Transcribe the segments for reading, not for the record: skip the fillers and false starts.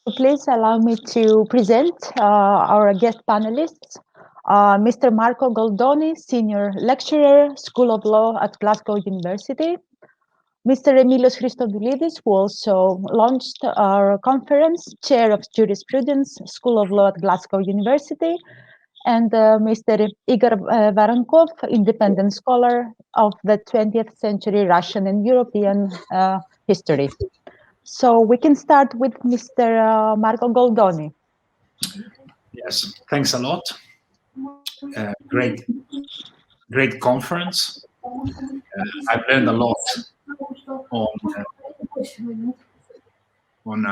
Please allow me to present our guest panelists. Mr. Marco Goldoni, Senior Lecturer, School of Law at Glasgow University. Mr. Emilios Christodoulidis, who also launched our conference, Chair of Jurisprudence, School of Law at Glasgow University. And Mr. Igor Voronkov, Independent Scholar of the 20th century Russian and European history. So we can start with Mr. Marco Goldoni. Yes, thanks a lot. Great conference. I've learned a lot on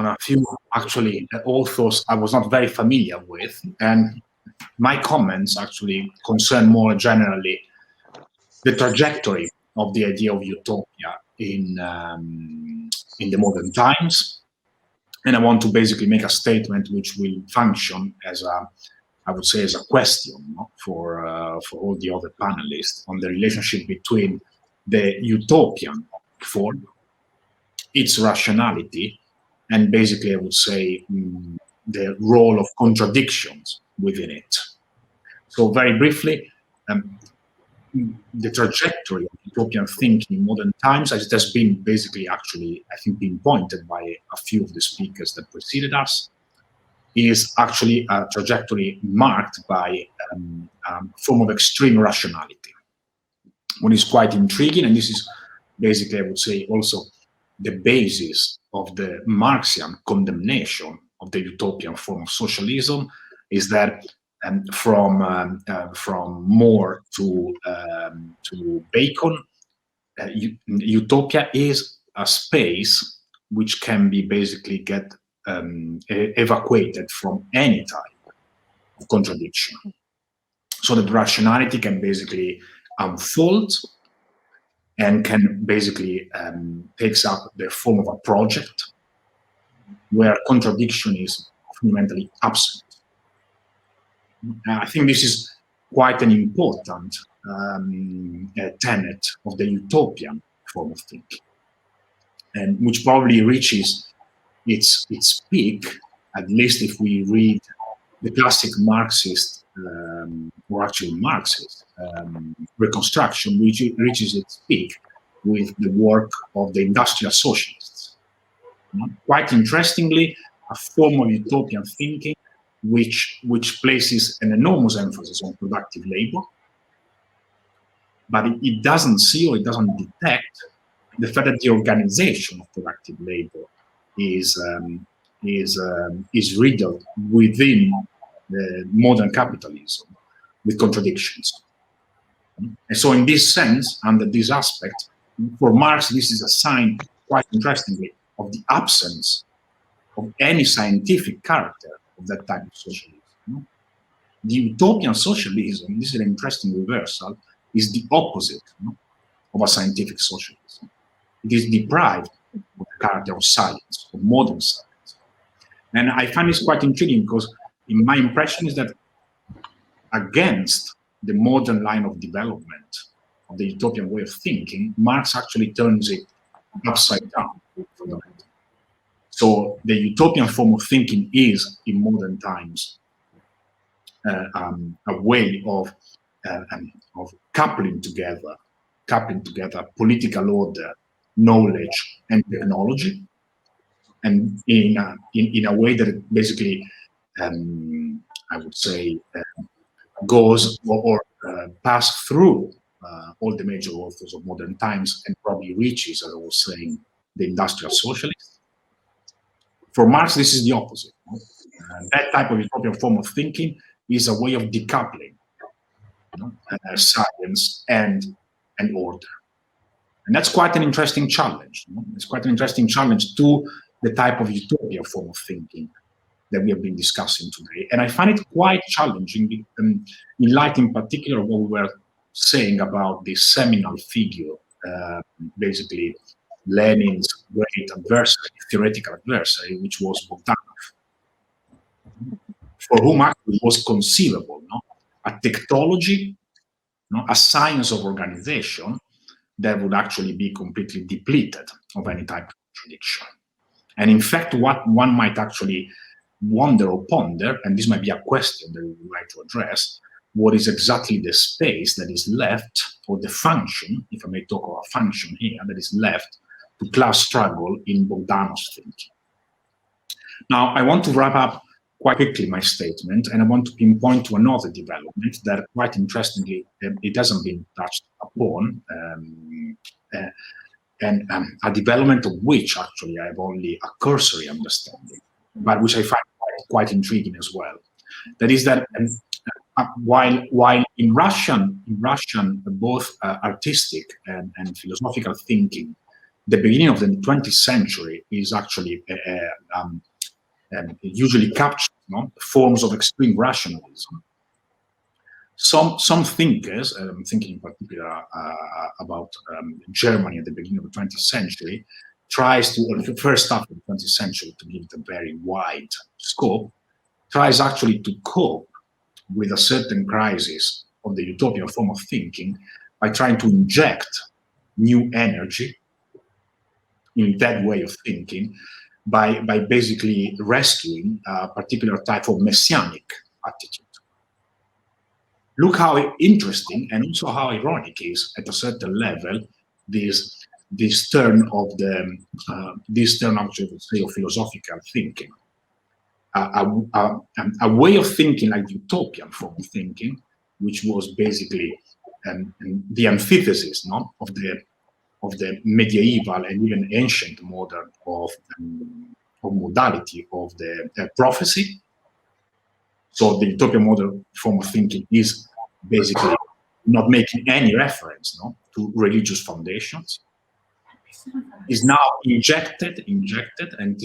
a few actually authors I was not very familiar with, and my comments actually concern more generally the trajectory of the idea of utopia in the modern times. And I want to basically make a statement which will function as I would say, as a question for all the other panelists on the relationship between the utopian form, its rationality, and basically, I would say, the role of contradictions within it. So very briefly, the trajectory of utopian thinking in modern times, as it has been basically actually, I think, been pointed by a few of the speakers that preceded us, is actually a trajectory marked by a form of extreme rationality. What is quite intriguing, and this is basically, I would say, also the basis of the Marxian condemnation of the utopian form of socialism, is that from More to Bacon, utopia is a space which can be basically evacuated from any type of contradiction, so that rationality can basically unfold and can basically takes up the form of a project where contradiction is fundamentally absent. I think this is quite an important tenet of the utopian form of thinking, and which probably reaches its peak, at least if we read the classic Marxist, or actually Marxist, reconstruction, which reaches its peak with the work of the industrial socialists. Quite interestingly, a form of utopian thinking which places an enormous emphasis on productive labor, but it doesn't see or it doesn't detect the fact that the organization of productive labor is riddled within the modern capitalism with contradictions. And so in this sense, under this aspect, for Marx, this is a sign, quite interestingly, of the absence of any scientific character of that type of socialism. The utopian socialism, this is an interesting reversal, is the opposite of a scientific socialism. It is deprived of the character of science, of modern science. And I find this quite intriguing because in my impression is that against the modern line of development of the utopian way of thinking, Marx actually turns it upside down. So the utopian form of thinking is, in modern times, a way of coupling together political order, knowledge, and technology, and in a way that basically, I would say, goes or pass through all the major authors of modern times and probably reaches, as I was saying, the industrial socialists. For Marx, this is the opposite. That type of utopian form of thinking is a way of decoupling science and order. And that's quite an interesting challenge. It's quite an interesting challenge to the type of utopia form of thinking that we have been discussing today. And I find it quite challenging in light in particular of what we were saying about the seminal figure, basically Lenin's great adversary, theoretical adversary, which was Bogdanov, for whom actually it was conceivable, a technology, a science of organization that would actually be completely depleted of any type of contradiction. And in fact, what one might actually wonder or ponder, and this might be a question that we would like to address, what is exactly the space that is left, or the function, if I may talk of a function here, that is left to class struggle in Bogdanov's thinking. Now, I want to wrap up quite quickly my statement, and I want to pinpoint to another development that, quite interestingly, it hasn't been touched upon, and a development of which actually I have only a cursory understanding, but which I find quite intriguing as well. That is that while in Russian both artistic and philosophical thinking, the beginning of the 20th century is actually usually captures forms of extreme rationalism. Some thinkers, I'm thinking in particular about Germany at the beginning of the 20th century, tries to, or the first half of the 20th century, to give it a very wide scope, tries actually to cope with a certain crisis of the utopian form of thinking by trying to inject new energy in that way of thinking, by basically rescuing a particular type of messianic attitude. Look how interesting and also how ironic is, at a certain level, this turn actually, say, of philosophical thinking. A way of thinking like the utopian form of thinking, which was basically the antithesis of the medieval and even ancient model of modality of the prophecy. So the utopian model form of thinking is basically not making any reference to religious foundations. Is now injected, and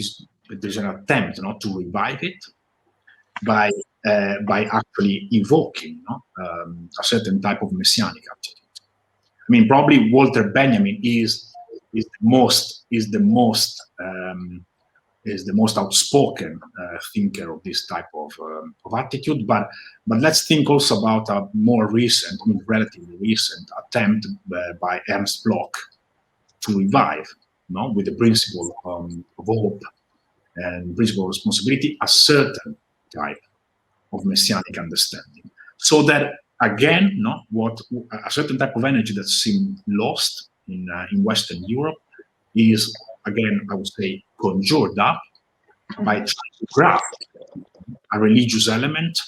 there's an attempt to revive it by actually evoking a certain type of messianic attitude. I mean, probably Walter Benjamin is the most outspoken thinker of this type of attitude. But let's think also about a more recent, relatively recent attempt by Ernst Bloch to revive, with the principle of hope and principle of responsibility, a certain type of messianic understanding, so that again, what a certain type of energy that seemed lost in Western Europe is again, I would say, conjured up by trying to graft a religious element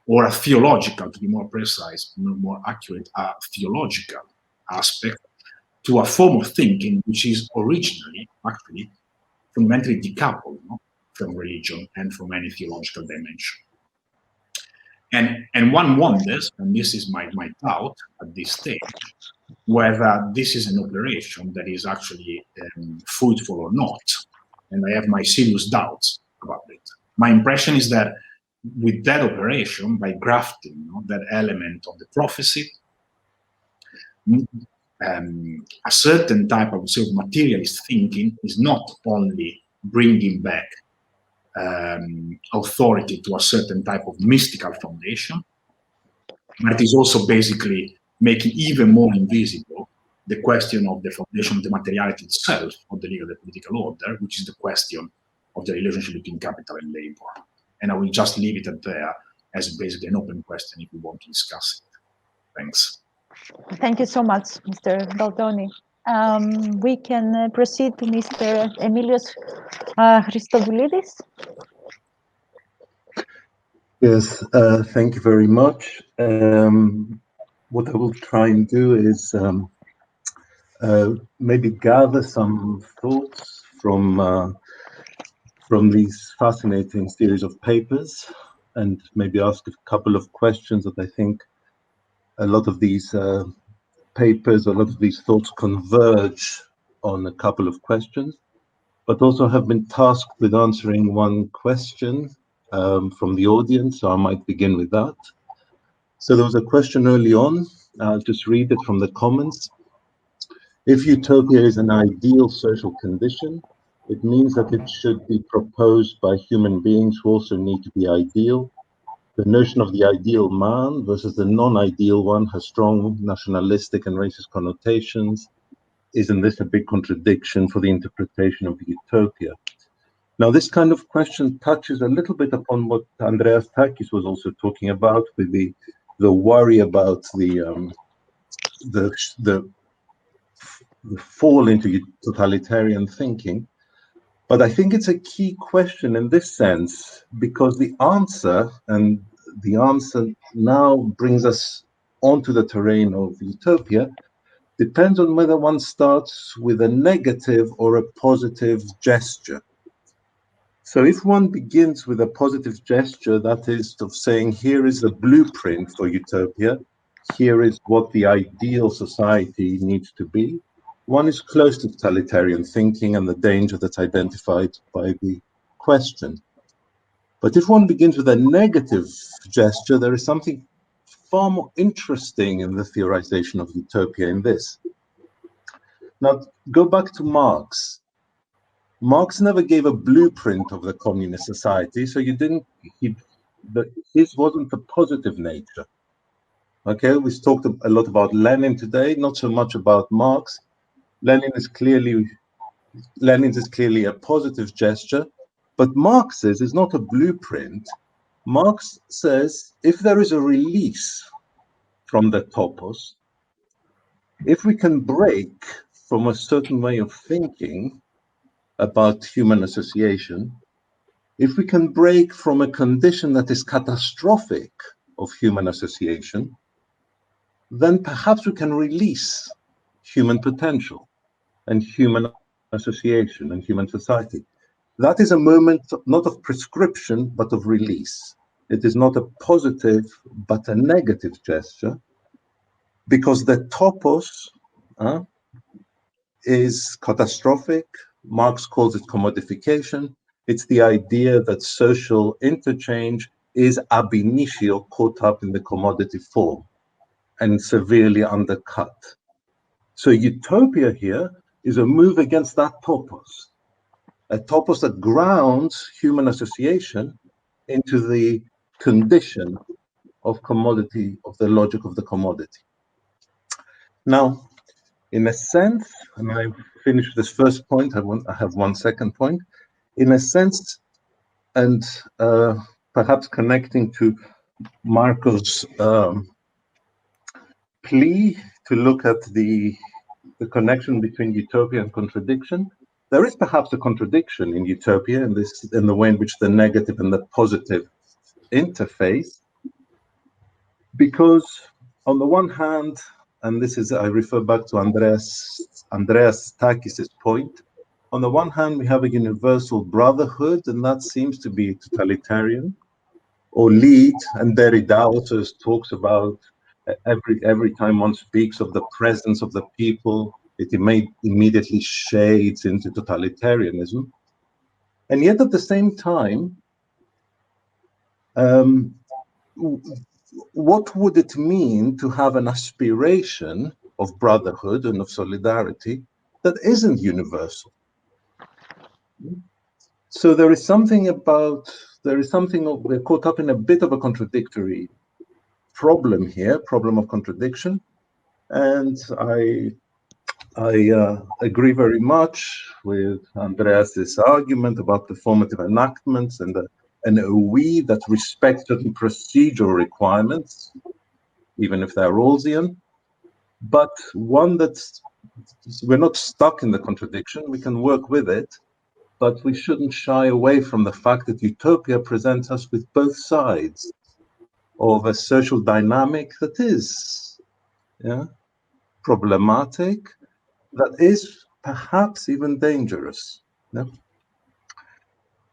or a theological, to be more precise, more accurate, a theological aspect to a form of thinking which is originally actually fundamentally decoupled from religion and from any theological dimension. And one wonders, and this is my doubt at this stage, whether this is an operation that is actually fruitful or not. And I have my serious doubts about it. My impression is that with that operation, by grafting that element of the prophecy, a certain type, I would say, of materialist thinking is not only bringing back authority to a certain type of mystical foundation, but it is also basically making even more invisible the question of the foundation of the materiality itself of the legal and political order, which is the question of the relationship between capital and labor. And I will just leave it at there as basically an open question if we want to discuss it. Thanks. Thank you so much, Mr. Goldoni. We can proceed to Mr. Emilios Christodoulidis. Yes, thank you very much. What I will try and do is maybe gather some thoughts from these fascinating series of papers, and maybe ask a couple of questions that I think a lot of these papers, a lot of these thoughts converge on a couple of questions, but also have been tasked with answering one question from the audience, so I might begin with that. So there was a question early on, I'll just read it from the comments. If utopia is an ideal social condition, it means that it should be proposed by human beings who also need to be ideal. The notion of the ideal man versus the non-ideal one has strong nationalistic and racist connotations. Isn't this a big contradiction for the interpretation of utopia? Now, this kind of question touches a little bit upon what Andreas Takis was also talking about, with the worry about the fall into totalitarian thinking. But I think it's a key question in this sense, because the answer now brings us onto the terrain of utopia, depends on whether one starts with a negative or a positive gesture. So if one begins with a positive gesture, that is of saying, here is the blueprint for utopia, here is what the ideal society needs to be, one is close to totalitarian thinking and the danger that's identified by the question. But if one begins with a negative gesture, there is something far more interesting in the theorization of utopia in this. Now, go back to Marx. Marx never gave a blueprint of the communist society, so his wasn't the positive nature. Okay, we've talked a lot about Lenin today, not so much about Marx. Lenin is clearly a positive gesture, but Marx's is not a blueprint. Marx says if there is a release from the topos, if we can break from a certain way of thinking about human association, if we can break from a condition that is catastrophic of human association, then perhaps we can release human potential and human association and human society. That is a moment not of prescription, but of release. It is not a positive, but a negative gesture, because the topos is catastrophic. Marx calls it commodification. It's the idea that social interchange is ab initio caught up in the commodity form and severely undercut. So utopia here is a move against that topos, a topos that grounds human association into the condition of commodity, of the logic of the commodity. Now, in a sense, and I finished this first point, I have one second point. In a sense, and perhaps connecting to Marco's plea to look at the connection between utopia and contradiction, there is perhaps a contradiction in utopia in the way in which the negative and the positive interface, because on the one hand, and this is, I refer back to Andreas Takis' point, on the one hand, we have a universal brotherhood, and that seems to be totalitarian or lead, and Derrida also talks about every time one speaks of the presence of the people, it immediately shades into totalitarianism. And yet at the same time, what would it mean to have an aspiration of brotherhood and of solidarity that isn't universal? So we're caught up in a bit of a contradictory problem here, problem of contradiction. And I agree very much with Andreas's argument about the formative enactments and a we that respect certain procedural requirements, even if they're Rawlsian, but one we're not stuck in the contradiction, we can work with it, but we shouldn't shy away from the fact that utopia presents us with both sides of a social dynamic that is problematic, that is perhaps even dangerous. Yeah?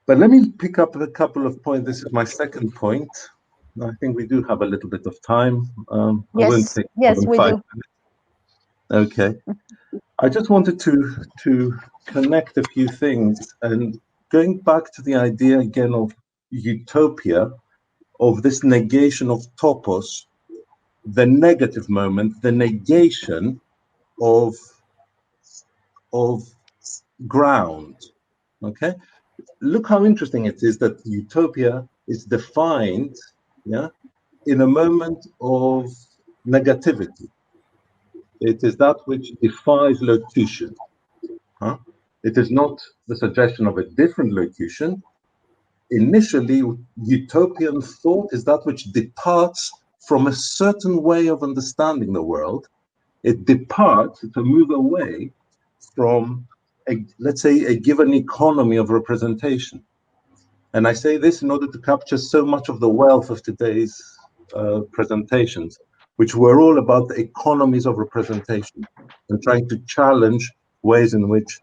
But let me pick up a couple of points. This is my second point. I think we do have a little bit of time. Yes, we do. Okay. I just wanted to connect a few things, and going back to the idea again of utopia, of this negation of topos, the negative moment, the negation of ground. Okay, look how interesting it is that utopia is defined, in a moment of negativity. It is that which defies locution. It is not the suggestion of a different locution. Initially, utopian thought is that which departs from a certain way of understanding the world. It departs to move away from, let's say, a given economy of representation. And I say this in order to capture so much of the wealth of today's presentations, which were all about the economies of representation and trying to challenge ways in which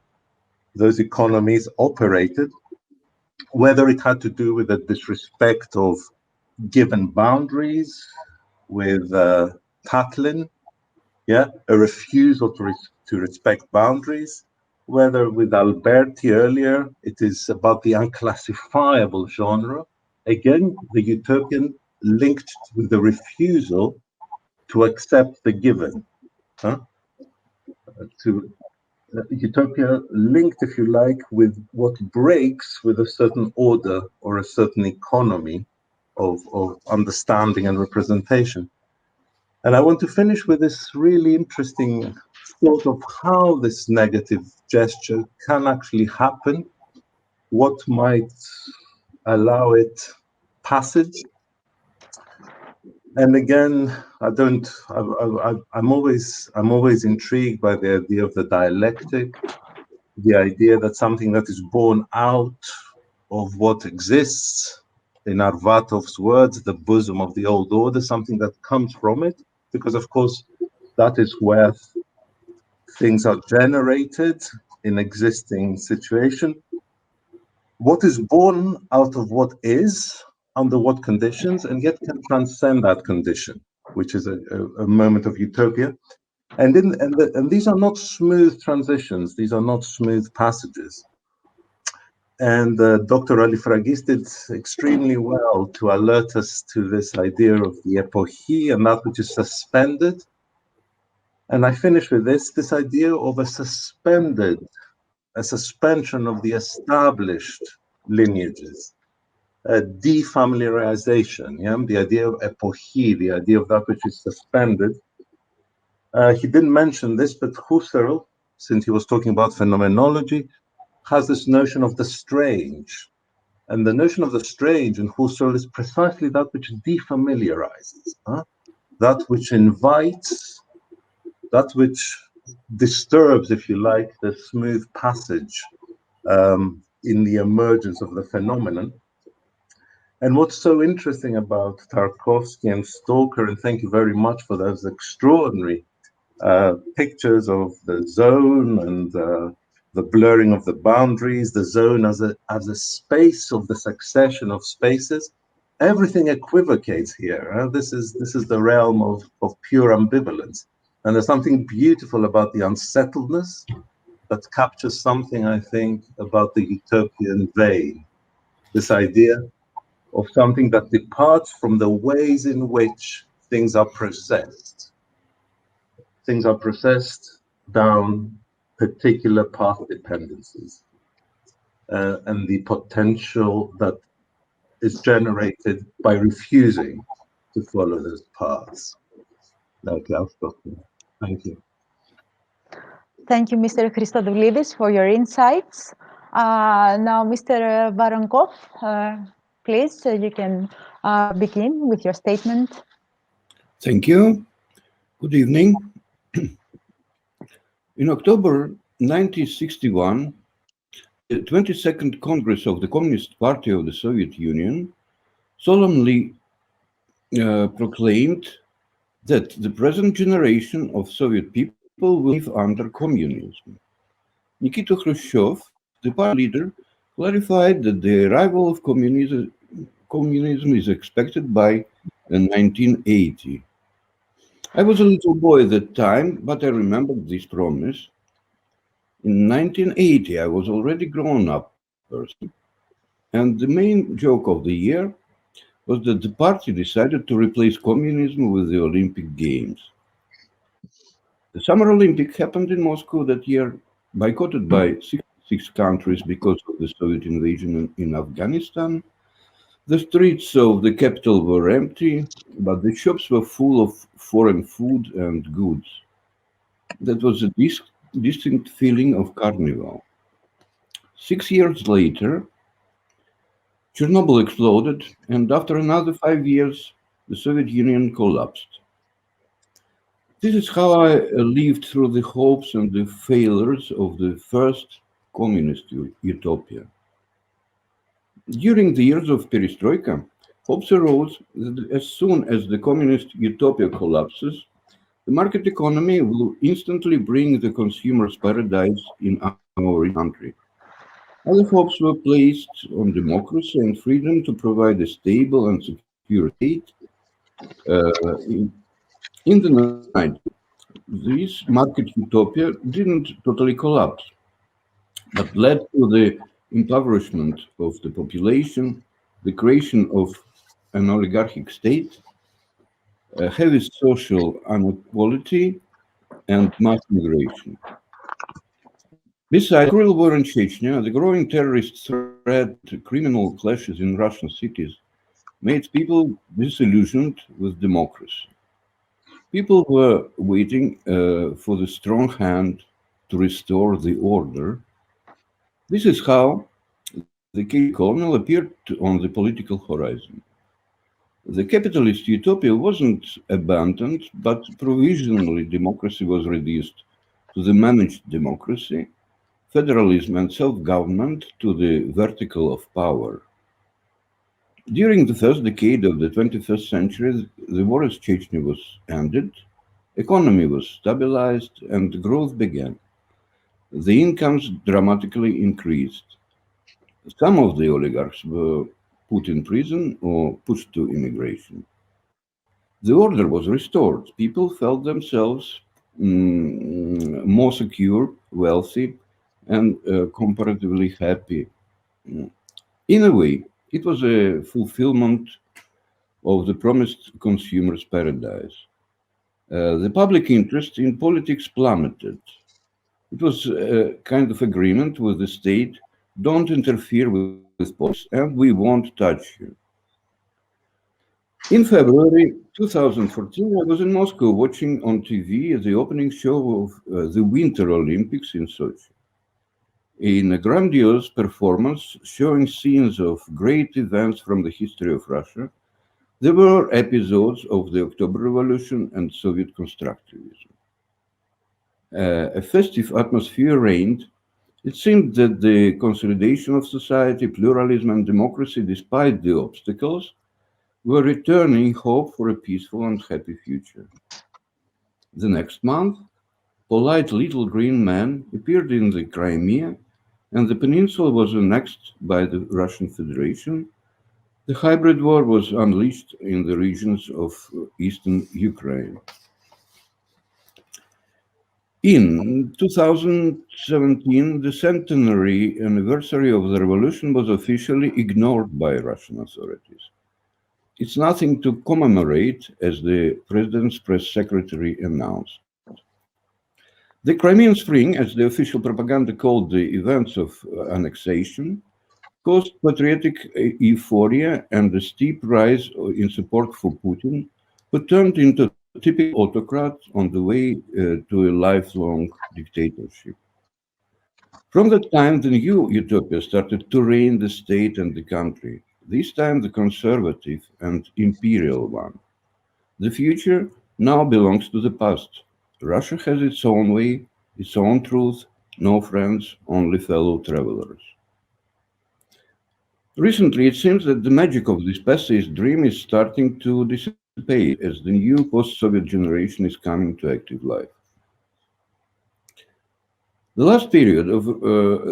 those economies operated, whether it had to do with the disrespect of given boundaries, with Tatlin, a refusal to respect boundaries, whether with Alberti earlier, it is about the unclassifiable genre. Again, the utopian linked with the refusal to accept the given. Utopia linked, if you like, with what breaks with a certain order or a certain economy of understanding and representation. And I want to finish with this really interesting thought of how this negative gesture can actually happen, what might allow it passage. And again, I'm always intrigued by the idea of the dialectic, the idea that something that is born out of what exists, in Arvatov's words, the bosom of the old order, something that comes from it, because of course, that is where things are generated in existing situation. What is born out of what is, under what conditions, and yet can transcend that condition, which is a moment of utopia. And these are not smooth transitions, these are not smooth passages. And Dr. Alifragis did extremely well to alert us to this idea of the epoche and that which is suspended. And I finish with this idea of a suspension of the established lineages, a defamiliarization, the idea of epoche, the idea of that which is suspended. He didn't mention this, but Husserl, since he was talking about phenomenology, has this notion of the strange. And the notion of the strange in Husserl is precisely that which defamiliarizes, that which invites, that which disturbs, if you like, the smooth passage in the emergence of the phenomenon. And what's so interesting about Tarkovsky and Stalker, and thank you very much for those extraordinary pictures of the zone and the blurring of the boundaries, the zone as a space of the succession of spaces. Everything equivocates here. This is the realm of pure ambivalence. And there's something beautiful about the unsettledness that captures something, I think, about the utopian vein. This idea of something that departs from the ways in which things are processed. Things are processed down particular path dependencies and the potential that is generated by refusing to follow those paths. Okay, I'll stop there. Thank you. Thank you, Mr. Christodoulidis, for your insights. Now, Mr. Voronkov, please, you can begin with your statement. Thank you. Good evening. In October 1961, the 22nd Congress of the Communist Party of the Soviet Union solemnly proclaimed that the present generation of Soviet people will live under communism. Nikita Khrushchev, the party leader, clarified that the arrival of communism is expected by 1980. I was a little boy at that time, but I remembered this promise. In 1980, I was already grown-up person, and the main joke of the year was that the party decided to replace communism with the Olympic Games. The Summer Olympics happened in Moscow that year, boycotted by 66 countries because of the Soviet invasion in Afghanistan. The streets of the capital were empty, but the shops were full of foreign food and goods. That was a distinct feeling of carnival. 6 years later, Chernobyl exploded, and after another 5 years, the Soviet Union collapsed. This is how I lived through the hopes and the failures of the first communist utopia. During the years of perestroika, hopes arose that as soon as the communist utopia collapses, the market economy will instantly bring the consumer's paradise in our country. Other hopes were placed on democracy and freedom to provide a stable and secure state. In the 90s, this market utopia didn't totally collapse, but led to the impoverishment of the population, the creation of an oligarchic state, heavy social inequality, and mass migration. Besides, cruel war in Chechnya, the growing terrorist threat, criminal clashes in Russian cities made people disillusioned with democracy. People were waiting for the strong hand to restore the order. This is how the case colonial appeared on the political horizon. The capitalist utopia wasn't abandoned, but provisionally democracy was reduced to the managed democracy, federalism and self-government to the vertical of power. During the first decade of the 21st century, the war in Chechnya was ended, economy was stabilized, and growth began. The incomes dramatically increased. Some of the oligarchs were put in prison or pushed to immigration. The order was restored. People felt themselves more secure, wealthy, and comparatively happy. In a way, it was a fulfillment of the promised consumer's paradise. The public interest in politics plummeted. It was a kind of agreement with the state: don't interfere with politics, and we won't touch you. In February 2014, I was in Moscow watching on TV the opening show of the Winter Olympics in Sochi. In a grandiose performance showing scenes of great events from the history of Russia, there were episodes of the October Revolution and Soviet constructivism. A festive atmosphere reigned. It seemed that the consolidation of society, pluralism, and democracy, despite the obstacles, were returning hope for a peaceful and happy future. The next month, polite little green man appeared in the Crimea, and the peninsula was annexed by the Russian Federation. The hybrid war was unleashed in the regions of eastern Ukraine. In 2017, the centenary anniversary of the revolution was officially ignored by Russian authorities. It's nothing to commemorate, as the president's press secretary announced. The Crimean Spring, as the official propaganda called the events of annexation, caused patriotic euphoria and a steep rise in support for Putin, who turned into a typical autocrat on the way to a lifelong dictatorship. From that time, the new utopia started to reign the state and the country, this time the conservative and imperial one. The future now belongs to the past. Russia has its own way, its own truth, no friends, only fellow travelers. Recently, it seems that the magic of this pessimist dream is starting to dissipate as the new post-Soviet generation is coming to active life. The last period of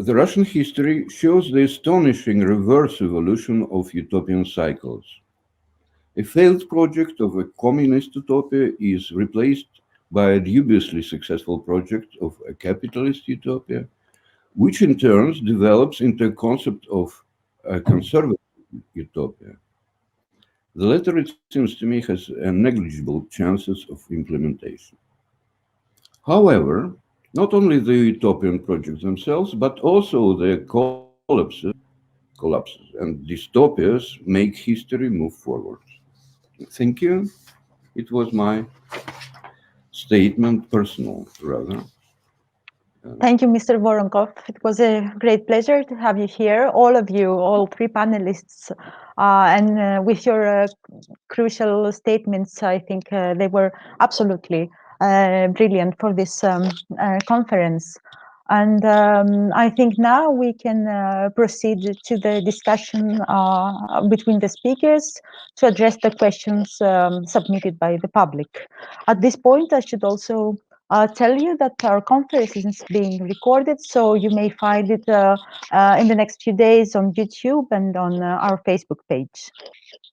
the Russian history shows the astonishing reverse evolution of utopian cycles. A failed project of a communist utopia is replaced by a dubiously successful project of a capitalist utopia, which in turn develops into a concept of a conservative utopia. The latter, it seems to me, has negligible chances of implementation. However, not only the utopian projects themselves, but also their collapses and dystopias make history move forward. Thank you. It was my statement, personal rather. Thank you, Mr. Voronkov. It was a great pleasure to have you here, all of you, all three panelists, and with your crucial statements. I think they were absolutely brilliant for this conference. And I think now we can proceed to the discussion between the speakers to address the questions submitted by the public. At this point, I should also tell you that our conference is being recorded, so you may find it in the next few days on YouTube and on our Facebook page.